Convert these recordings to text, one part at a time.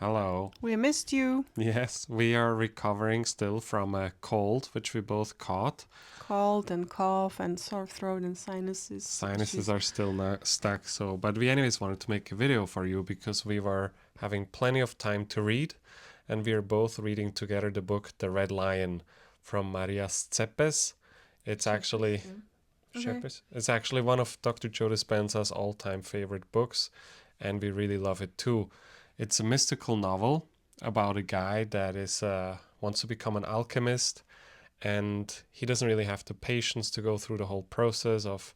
Hello. We missed you. Yes, we are recovering still from a cold, which we both caught. Cold and cough and sore throat and sinuses. Sinuses are still stuck, but we anyways wanted to make a video for you because we were having plenty of time to read, and we are both reading together the book The Red Lion from Maria Cepes. It's actually It's actually one of Dr. Joe Dispenza's all-time favorite books, and we really love it too. It's a mystical novel about a guy that is wants to become an alchemist, and he doesn't really have the patience to go through the whole process of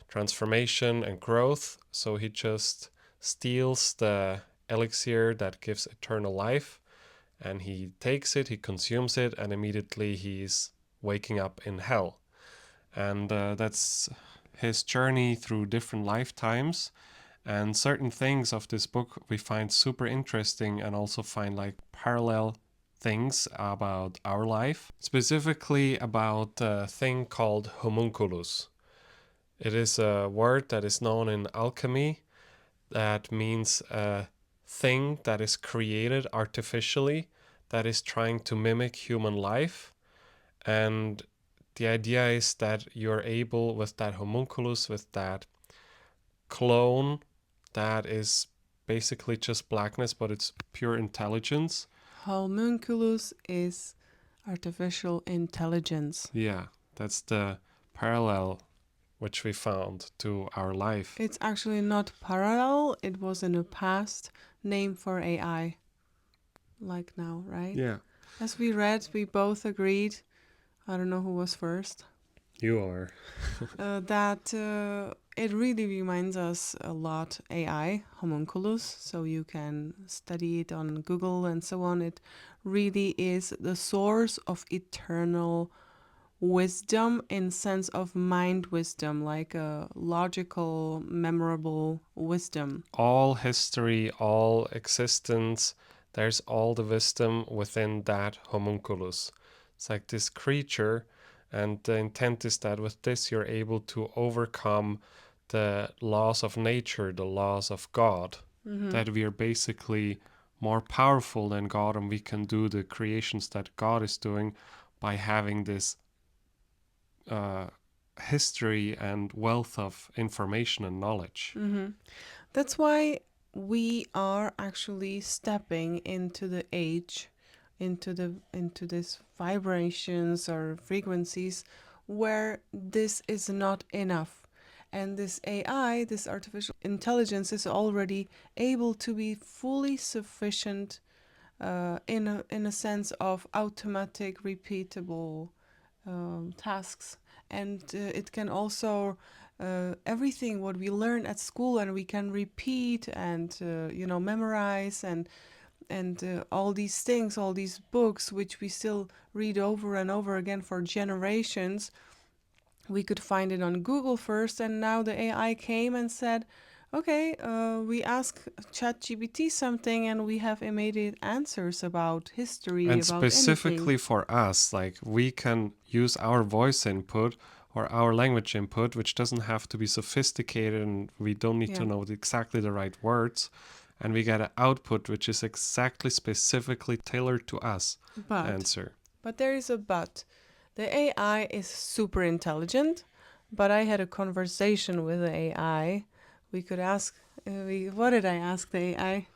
transformation and growth, so he just steals the elixir that gives eternal life, and he takes it, he consumes it, and immediately he's waking up in hell. And that's his journey through different lifetimes. And certain things of this book we find super interesting and also find like parallel things about our life, specifically about a thing called homunculus. It is a word that is known in alchemy that means a thing that is created artificially that is trying to mimic human life. And the idea is that you're able, with that homunculus, with that clone that is basically just blackness, but it's pure intelligence. Homunculus is artificial intelligence. Yeah, that's the parallel which we found to our life. It's actually not parallel. It was in the past name for AI. Like now, right? Yeah. As we read, we both agreed. I don't know who was first. You are. That it really reminds us a lot AI, homunculus, so you can study it on Google and so on. It really is the source of eternal wisdom in sense of mind wisdom, like a logical, memorable wisdom. All history, all existence, there's all the wisdom within that homunculus. It's like this creature. And the intent is that with this, you're able to overcome the laws of nature, the laws of God, that we are basically more powerful than God, and we can do the creations that God is doing by having this history and wealth of information and knowledge. That's why we are actually stepping into the age, into this vibrations or frequencies where this is not enough, and this AI, this artificial intelligence, is already able to be fully sufficient in a sense of automatic repeatable tasks, and it can also everything what we learn at school, and we can repeat and memorize and all these things, all these books, which we still read over and over again for generations. We could find it on Google first, and now the AI came and said, okay, we ask ChatGPT something, and we have immediate answers about history, And about specifically anything. for us, like we can use our voice input or our language input, which doesn't have to be sophisticated, and we don't need to know exactly the right words. And we get an output which is exactly specifically tailored to us. Answer. But there is a but. The AI is super intelligent, but I had a conversation with the AI. We could ask, what did I ask the AI?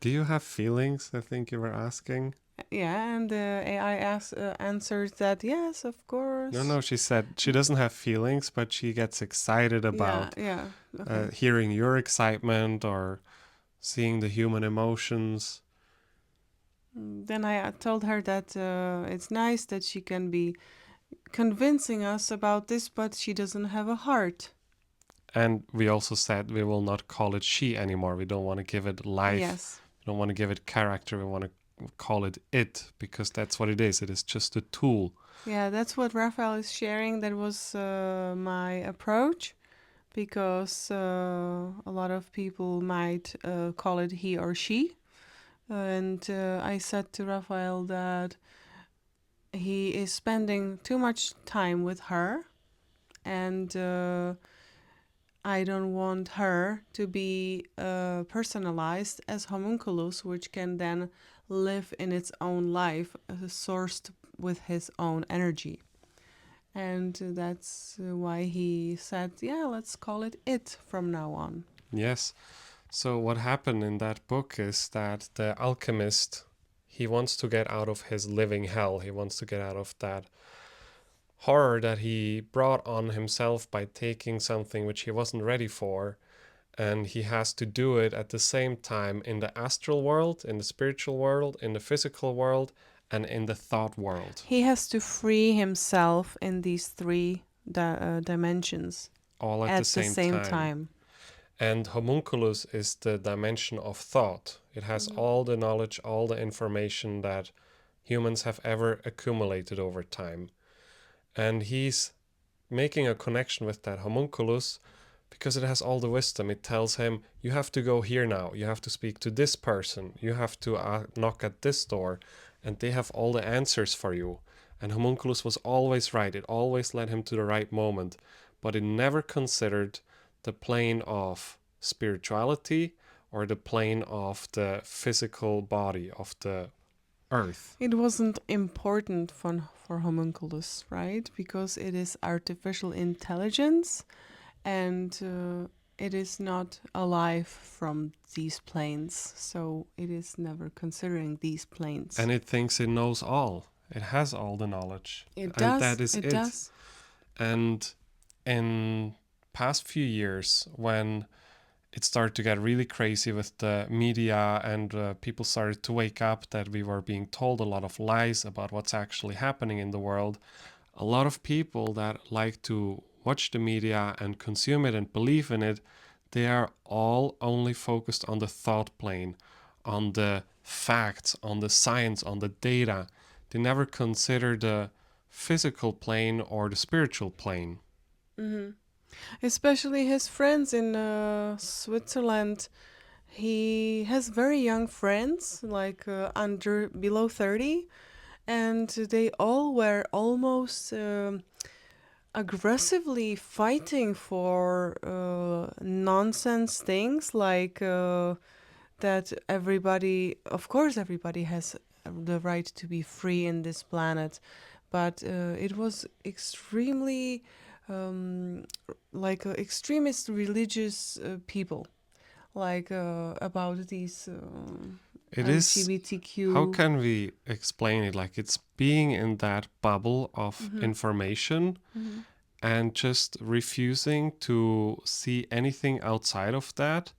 Do you have feelings? I think you were asking. Yeah, and the AI answers that, yes, of course. No, she said she doesn't have feelings, but she gets excited about hearing your excitement or seeing the human emotions. Then I told her that it's nice that she can be convincing us about this, but she doesn't have a heart. And we also said we will not call it she anymore. We don't want to give it life. Yes. We don't want to give it character. We want to call it it, because that's what it is. It is just a tool. Yeah, that's what Raphael is sharing. That was my approach, because a lot of people might call it he or she. And I said to Raphael that he is spending too much time with her, and I don't want her to be personalized as homunculus, which can then live in its own life, sourced with his own energy. And that's why he said, yeah, let's call it from now on. Yes. So what happened in that book is that the alchemist, he wants to get out of his living hell. He wants to get out of that horror that he brought on himself by taking something which he wasn't ready for. And he has to do it at the same time in the astral world, in the spiritual world, in the physical world, and in the thought world. He has to free himself in these three dimensions All at the same time. And homunculus is the dimension of thought. It has all the knowledge, all the information that humans have ever accumulated over time. And he's making a connection with that homunculus because it has all the wisdom. It tells him, you have to go here now. You have to speak to this person. You have to knock at this door. And they have all the answers for you. And homunculus was always right. It always led him to the right moment. But it never considered the plane of spirituality or the plane of the physical body of the earth. It wasn't important for homunculus, right? Because it is artificial intelligence, and it is not alive from these planes, so it is never considering these planes. And it thinks it knows all. It has all the knowledge. It and does. That is it does. And in past few years, when it started to get really crazy with the media and people started to wake up that we were being told a lot of lies about what's actually happening in the world, a lot of people that like to watch the media and consume it and believe in it, they are all only focused on the thought plane, on the facts, on the science, on the data. They never consider the physical plane or the spiritual plane. Mm-hmm. Especially his friends in Switzerland. He has very young friends, like below 30, and they all were almost aggressively fighting for nonsense things, like that of course everybody has the right to be free in this planet, but it was extremely like extremist religious people, like about these It is. LGBTQ. How can we explain it? Like it's being in that bubble of information and just refusing to see anything outside of that,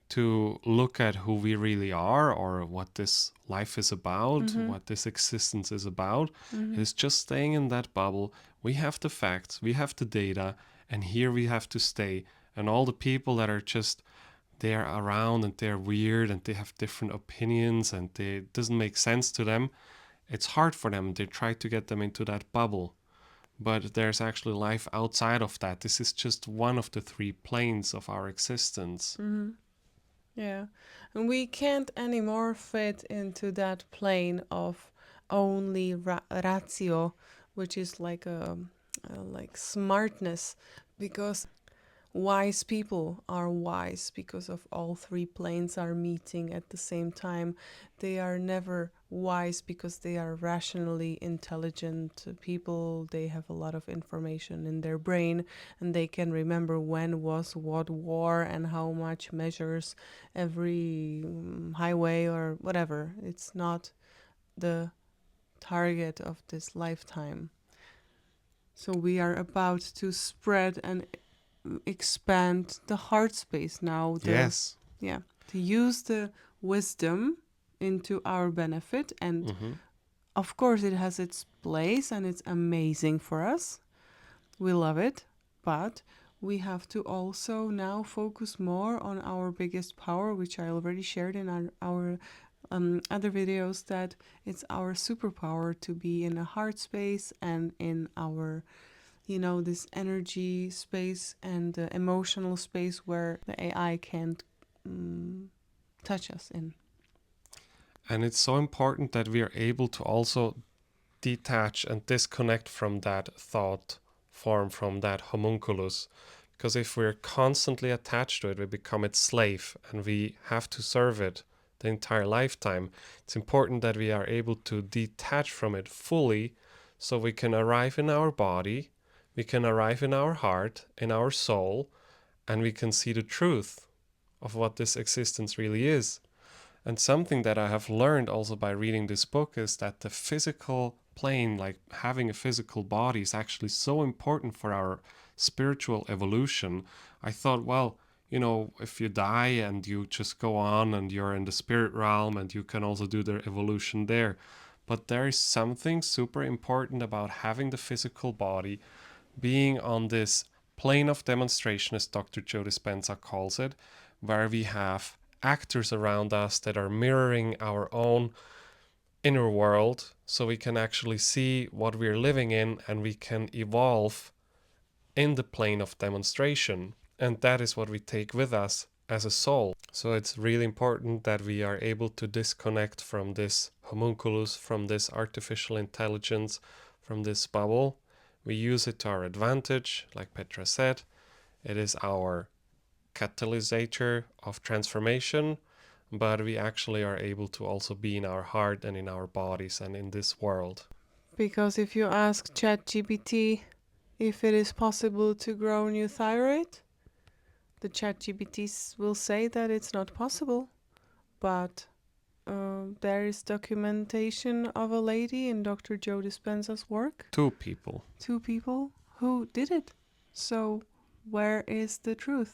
to look at who we really are or what this life is about, what this existence is about. It is just staying in that bubble. We have the facts, we have the data, and here we have to stay. And all the people that are just they're around and they're weird and they have different opinions and it doesn't make sense to them, it's hard for them. They try to get them into that bubble. But there's actually life outside of that. This is just one of the three planes of our existence. Yeah, and we can't anymore fit into that plane of only ratio, which is like like smartness, because wise people are wise because of all three planes are meeting at the same time. They are never wise because they are rationally intelligent people. They have a lot of information in their brain and they can remember when was what war and how much measures every highway or whatever. It's not the target of this lifetime. So we are about to spread and expand the heart space now. Yes. Yeah, to use the wisdom into our benefit, and of course it has its place and it's amazing for us. We love it, but we have to also now focus more on our biggest power, which I already shared in our other videos, that it's our superpower to be in a heart space and in our this energy space and the emotional space where the AI can't touch us in. And it's so important that we are able to also detach and disconnect from that thought form, from that homunculus, Because if we're constantly attached to it, we become its slave and we have to serve it the entire lifetime. It's important that we are able to detach from it fully so we can arrive in our body, we can arrive in our heart, in our soul, and we can see the truth of what this existence really is. And something that I have learned also by reading this book is that the physical plane, like having a physical body, is actually so important for our spiritual evolution. I thought, well, if you die and you just go on and you're in the spirit realm and you can also do the evolution there. But there is something super important about having the physical body, being on this plane of demonstration, as Dr. Joe Dispenza calls it, where we have actors around us that are mirroring our own inner world, so we can actually see what we're living in and we can evolve in the plane of demonstration. And that is what we take with us as a soul. So it's really important that we are able to disconnect from this homunculus, from this artificial intelligence, from this bubble. We use it to our advantage, like Petra said. It is our catalysator of transformation, but we actually are able to also be in our heart and in our bodies and in this world. Because if you ask ChatGPT if it is possible to grow new thyroid, the ChatGPT will say that it's not possible. But there is documentation of a lady in Dr. Joe Dispenza's work. Two people Who did it. So where is the truth?